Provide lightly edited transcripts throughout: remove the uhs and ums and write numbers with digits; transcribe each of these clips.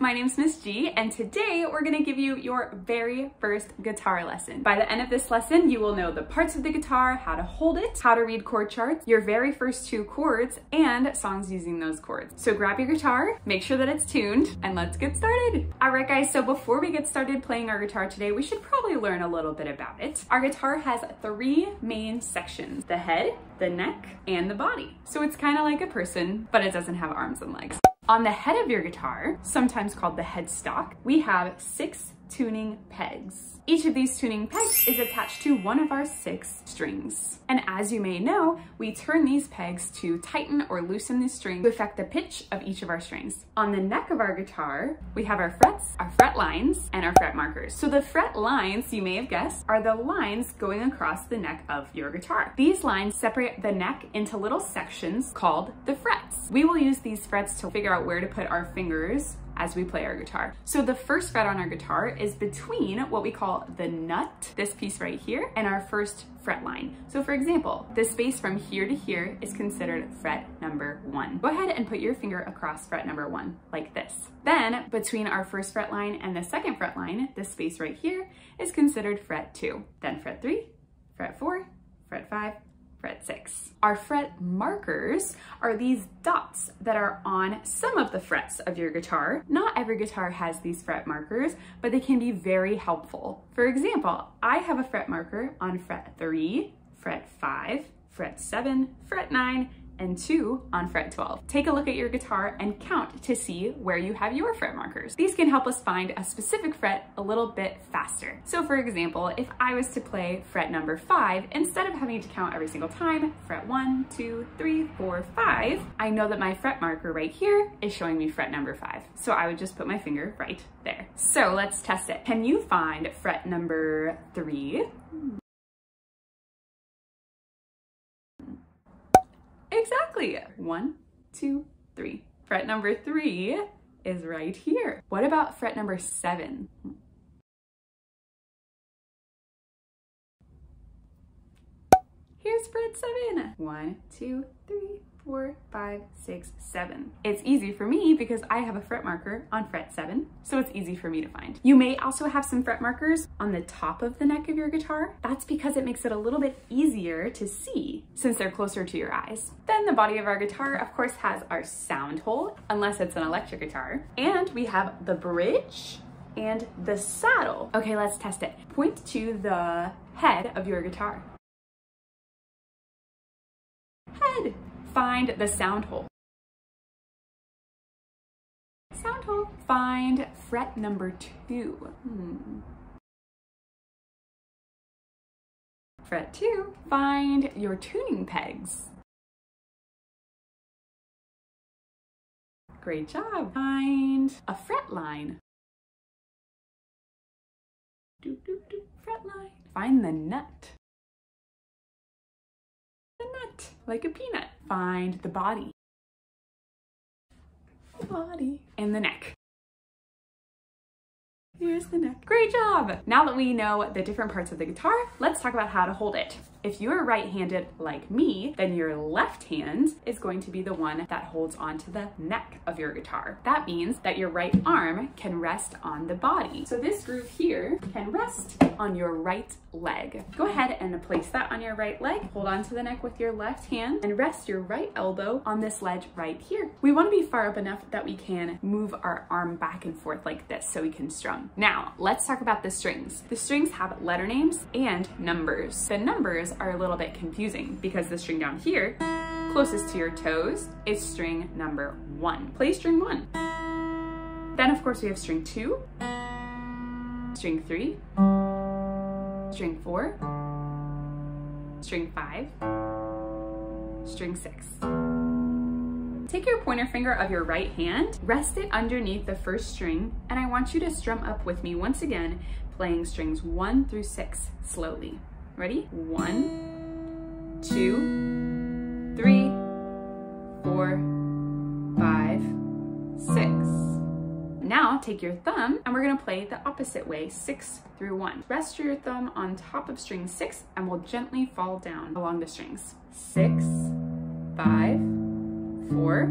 my name's Miss G, and today we're gonna give you your very first guitar lesson. By the end of this lesson, you will know the parts of the guitar, how to hold it, how to read chord charts, your very first 2 chords, and songs using those chords. So grab your guitar, make sure that it's tuned, and let's get started. All right guys, so before we get started playing our guitar today, we should probably learn a little bit about it. Our guitar has 3 main sections: the head, the neck, and the body. So it's kind of like a person, but it doesn't have arms and legs. On the head of your guitar, sometimes called the headstock, we have 6 tuning pegs. Each of these tuning pegs is attached to one of our 6 strings. And as you may know, we turn these pegs to tighten or loosen the string to affect the pitch of each of our strings. On the neck of our guitar, we have our frets, our fret lines, and our fret markers. So the fret lines, you may have guessed, are the lines going across the neck of your guitar. These lines separate the neck into little sections called the frets. We will use these frets to figure out where to put our fingers as we play our guitar. So the first fret on our guitar is between what we call the nut, this piece right here, and our first fret line. So for example, the space from here to here is considered fret number 1. Go ahead and put your finger across fret number 1 like this. Then between our first fret line and the second fret line, this space right here is considered fret 2. Then fret 3, fret 4, fret 5, fret 6. Our fret markers are these dots that are on some of the frets of your guitar. Not every guitar has these fret markers, but they can be very helpful. For example, I have a fret marker on fret 3, fret 5, fret 7, fret 9, and 2 on fret 12. Take a look at your guitar and count to see where you have your fret markers. These can help us find a specific fret a little bit faster. So for example, if I was to play fret number 5, instead of having to count every single time, fret 1, 2, 3, 4, 5, I know that my fret marker right here is showing me fret number 5. So I would just put my finger right there. So let's test it. Can you find fret number 3? Exactly. 1, 2, 3. Fret number 3 is right here. What about fret number 7? Here's fret 7. 1, 2, 3, 4, 5, 6, 7. It's easy for me because I have a fret marker on fret 7, so it's easy for me to find. You may also have some fret markers on the top of the neck of your guitar. That's because it makes it a little bit easier to see since they're closer to your eyes. Then the body of our guitar, of course, has our sound hole, unless it's an electric guitar. And we have the bridge and the saddle. Okay, let's test it. Point to the head of your guitar. Head. Find the sound hole. Sound hole. Find fret number 2. Fret 2. Find your tuning pegs. Great job. Find a fret line. Fret line. Find the nut. Like a peanut. Find the body. The body. And the neck. Here's the neck. Great job! Now that we know the different parts of the guitar, let's talk about how to hold it. If you're right-handed like me, then your left hand is going to be the one that holds onto the neck of your guitar. That means that your right arm can rest on the body. So this groove here can rest on your right leg. Go ahead and place that on your right leg, hold onto the neck with your left hand, and rest your right elbow on this ledge right here. We want to be far up enough that we can move our arm back and forth like this so we can strum. Now, let's talk about the strings. The strings have letter names and numbers. The numbers are a little bit confusing because the string down here, closest to your toes, is string number 1. Play string 1. Then of course we have string 2, string 3, string 4, string 5, string 6. Take your pointer finger of your right hand, rest it underneath the first string, and I want you to strum up with me once again, playing strings 1 through 6 slowly. Ready? 1, 2, 3, 4, 5, 6. Now take your thumb and we're gonna play the opposite way, 6 through 1. Rest your thumb on top of string 6 and we'll gently fall down along the strings. 6, 5, 4,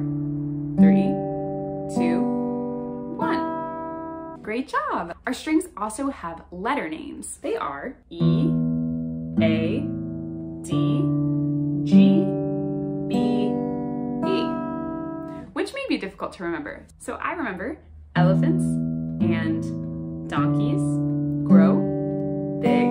3, 2, 1. Great job. Our strings also have letter names. They are E, A, D, G, B, E, which may be difficult to remember. So I remember elephants and donkeys grow big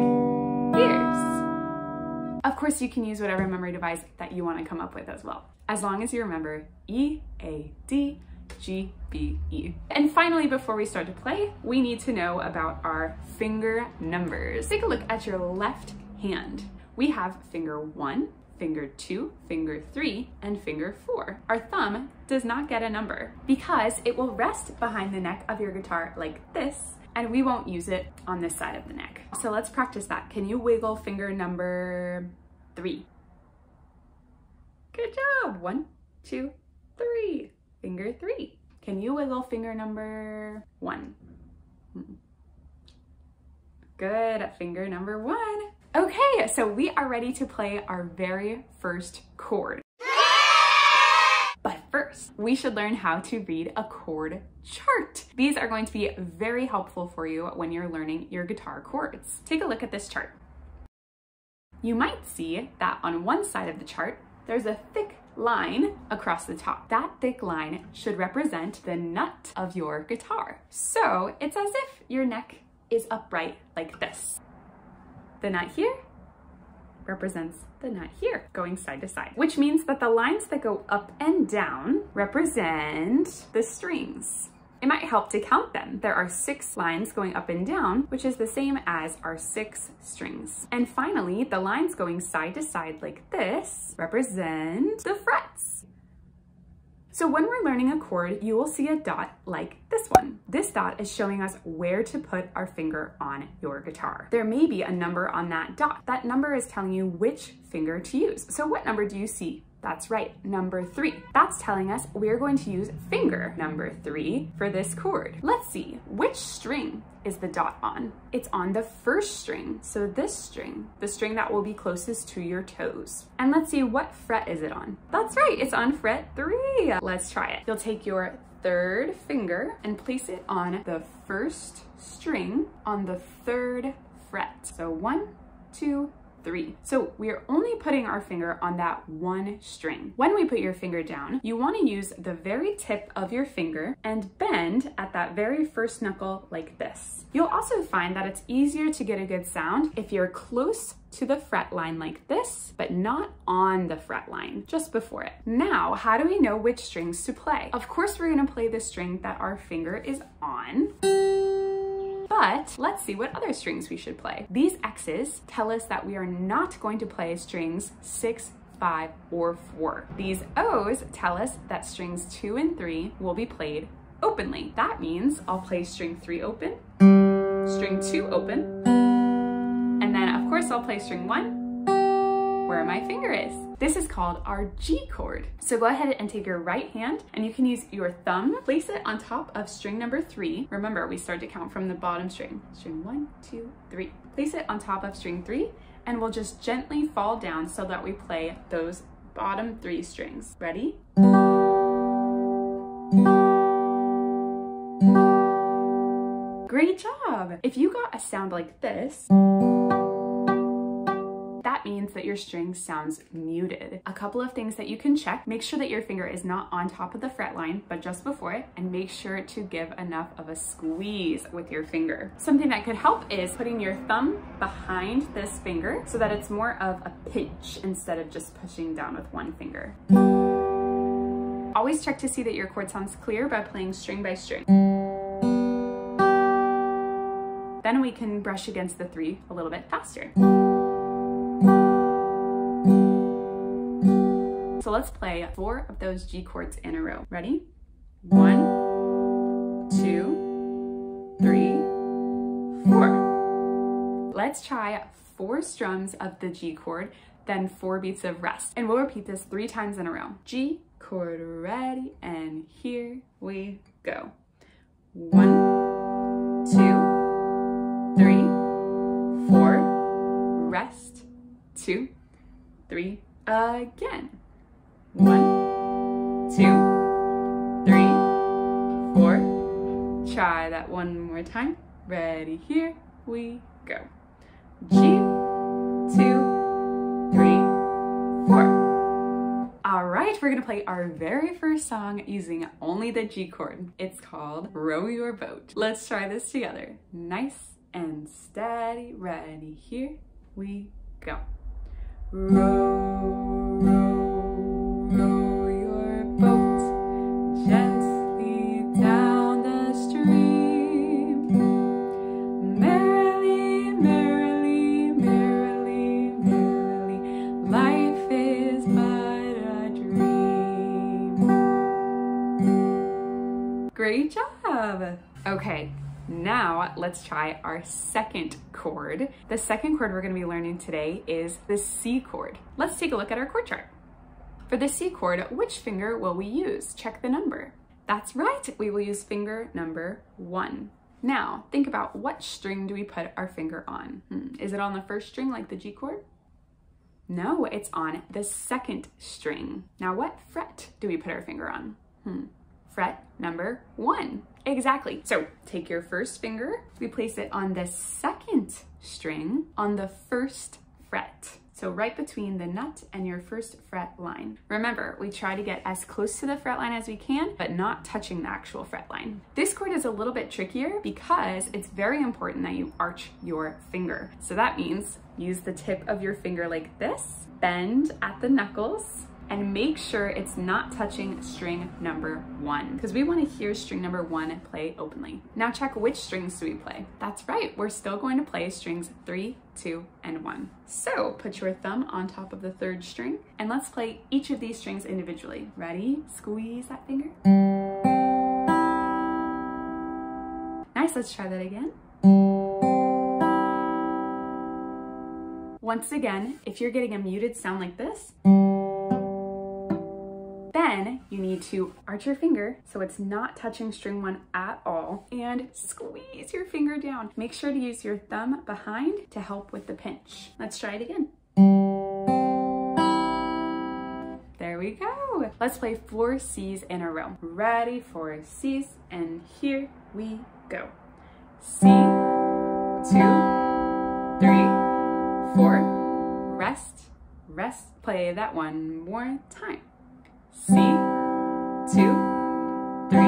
ears. Of course, you can use whatever memory device that you want to come up with as well, as long as you remember E, A, D, G, B, E. And finally, before we start to play, we need to know about our finger numbers. Take a look at your left hand. We have finger 1, finger 2, finger 3, and finger 4. Our thumb does not get a number because it will rest behind the neck of your guitar like this, and we won't use it on this side of the neck. So let's practice that. Can you wiggle finger number 3? Good job. 1, 2, 3. Finger 3. Can you wiggle finger number 1? Good. Finger number 1. Okay, so we are ready to play our very first chord. But first, we should learn how to read a chord chart. These are going to be very helpful for you when you're learning your guitar chords. Take a look at this chart. You might see that on one side of the chart, there's a thick line across the top. That thick line should represent the nut of your guitar. So it's as if your neck is upright like this. The nut here represents the nut here, going side to side, which means that the lines that go up and down represent the strings. It might help to count them. There are 6 lines going up and down, which is the same as our 6 strings. And finally, the lines going side to side like this represent the frets. So when we're learning a chord, you will see a dot like this one. This dot is showing us where to put our finger on your guitar. There may be a number on that dot. That number is telling you which finger to use. So what number do you see? That's right, number 3. That's telling us we're going to use finger number 3 for this chord. Let's see, which string is the dot on? It's on the first string. So this string, the string that will be closest to your toes. And let's see, what fret is it on? That's right, it's on fret 3. Let's try it. You'll take your 3rd finger and place it on the first string on the 3rd fret. So 1, 2, 3. So we are only putting our finger on that one string. When we put your finger down, you want to use the very tip of your finger and bend at that very first knuckle like this. You'll also find that it's easier to get a good sound if you're close to the fret line like this, but not on the fret line, just before it. Now, how do we know which strings to play? Of course, we're going to play the string that our finger is on. But let's see what other strings we should play. These X's tell us that we are not going to play strings 6, 5, or 4. These O's tell us that strings 2 and 3 will be played openly. That means I'll play string 3 open, string 2 open, and then of course I'll play string 1 where my finger is. This is called our G chord. So go ahead and take your right hand and you can use your thumb, place it on top of string number 3. Remember, we start to count from the bottom string. String 1, 2, 3. Place it on top of string 3 and we'll just gently fall down so that we play those bottom 3 strings. Ready? Great job! If you got a sound like this, that means that your string sounds muted. A couple of things that you can check: make sure that your finger is not on top of the fret line, but just before it, and make sure to give enough of a squeeze with your finger. Something that could help is putting your thumb behind this finger so that it's more of a pinch instead of just pushing down with one finger. Always check to see that your chord sounds clear by playing string by string. Then we can brush against the 3 a little bit faster. So let's play 4 of those G chords in a row. Ready? 1, 2, 3, 4. Let's try 4 strums of the G chord, then 4 beats of rest. And we'll repeat this 3 times in a row. G chord, ready, and here we go. 1, 2, 3, 4, rest, 2, 3, again. 1, 2, 3, 4, try that one more time. Ready, here we go. G, 2, 3, 4. All right, we're gonna play our very first song using only the G chord. It's called Row Your Boat. Let's try this together. Nice and steady. Ready, here we go. Row, row, row your boat gently down the stream. Merrily, merrily, merrily, merrily, life is but a dream. Great job! Okay. Now let's try our second chord. The second chord we're going to be learning today is the C chord. Let's take a look at our chord chart. For the C chord, which finger will we use? Check the number. That's right, we will use finger number 1. Now, think about what string do we put our finger on? Is it on the first string like the G chord? No, it's on the second string. Now, what fret do we put our finger on? Fret number 1. Exactly. So take your first finger, we place it on the second string on the first fret. So right between the nut and your first fret line. Remember, we try to get as close to the fret line as we can, but not touching the actual fret line. This chord is a little bit trickier because it's very important that you arch your finger. So that means use the tip of your finger like this, bend at the knuckles, and make sure it's not touching string number 1 because we want to hear string number 1 play openly. Now check which strings do we play. That's right, we're still going to play strings 3, 2, and 1. So put your thumb on top of the third string and let's play each of these strings individually. Ready? Squeeze that finger. Nice, let's try that again. Once again, if you're getting a muted sound like this, then you need to arch your finger so it's not touching string 1 at all and squeeze your finger down. Make sure to use your thumb behind to help with the pinch. Let's try it again. There we go. Let's play 4 C's in a row. Ready for C's, and here we go. C, 2, 3, 4. Rest, rest. Play that one more time. C, 2, 3,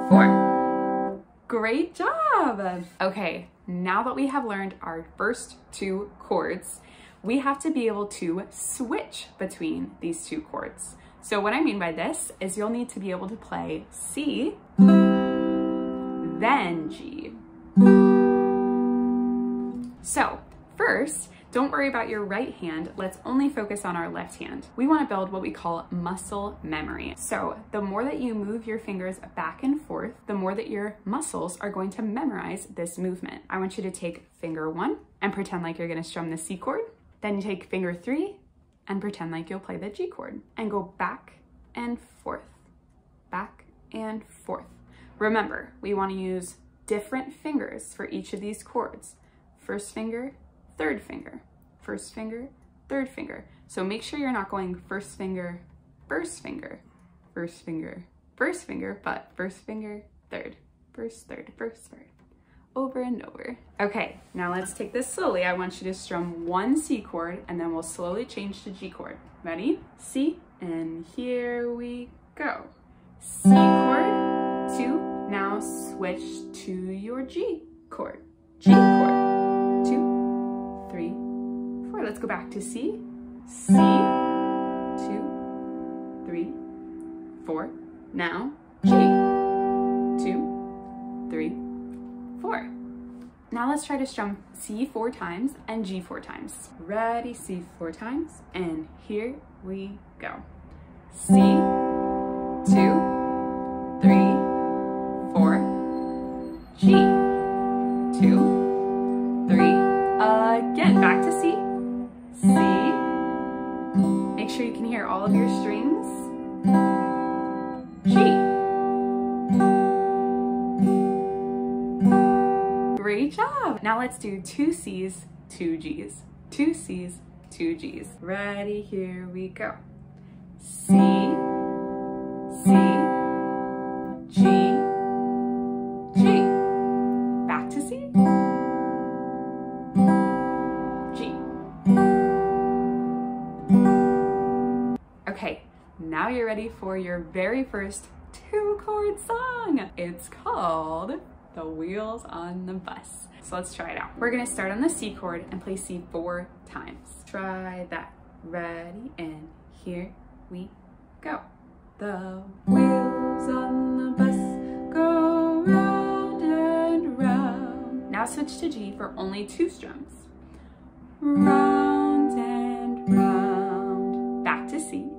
4. Great job! Okay, now that we have learned our first 2 chords, we have to be able to switch between these 2 chords. So what I mean by this is you'll need to be able to play C, then G. So first, don't worry about your right hand, let's only focus on our left hand. We want to build what we call muscle memory. So the more that you move your fingers back and forth, the more that your muscles are going to memorize this movement. I want you to take finger 1 and pretend like you're going to strum the C chord. Then you take finger 3 and pretend like you'll play the G chord and go back and forth, back and forth. Remember, we want to use different fingers for each of these chords. First finger, third finger, first finger, third finger. So make sure you're not going first finger, first finger, first finger, first finger, but first finger, third, first, third, first, third, over and over. Okay, now let's take this slowly. I want you to strum 1 C chord and then we'll slowly change to G chord. Ready? C, and here we go. C chord, 2, now switch to your G chord. G chord. 3, 4. Let's go back to C. C, 2, 3, 4. Now G, 2, 3, 4. Now let's try to strum C 4 times and G 4 times. Ready? C 4 times, and here we go. C, 2, 3, 4. G, 2, 3. Again, back to C, C. Make sure you can hear all of your strings. G. Great job. Now let's do 2 C's, 2 G's. 2 C's, 2 G's. Ready? Here we go. C, C, G, now you're ready for your very first 2-chord song. It's called The Wheels on the Bus. So let's try it out. We're gonna start on the C chord and play C 4 times. Try that. Ready, and here we go. The wheels on the bus go round and round. Now switch to G for only 2 strums. Round and round. Back to C.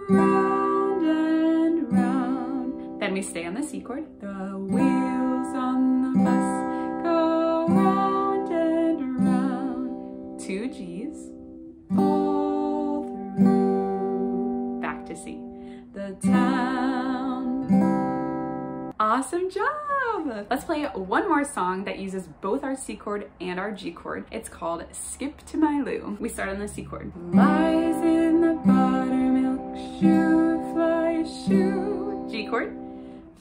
Round and round. Then we stay on the C chord. The wheels on the bus go round and round. 2 Gs. All through. Back to C. The town. Awesome job! Let's play one more song that uses both our C chord and our G chord. It's called Skip to My Lou. We start on the C chord. Lies in the buttermilk shoe, fly shoe. G chord.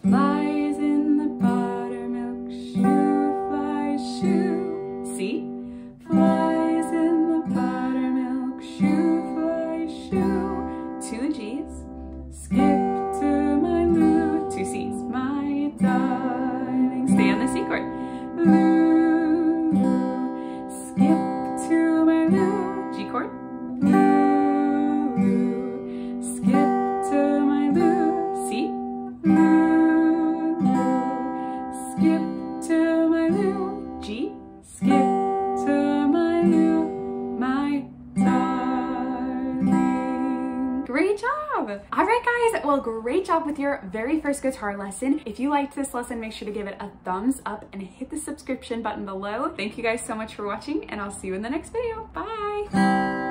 Flies in the buttermilk shoe, fly shoe. C. Flies in the buttermilk shoe, fly shoe. 2 Gs. Skip to my Lou. 2 Cs. My darling. Stay on the C chord. Lou. Skip to my Lou. G chord. Lou. Skip to my Lou. C. Lou. Skip to my Lou. G. Skip to my Lou. My darling. Great job! All right, guys. Well, great job with your very first guitar lesson. If you liked this lesson, make sure to give it a thumbs up and hit the subscription button below. Thank you guys so much for watching, and I'll see you in the next video. Bye!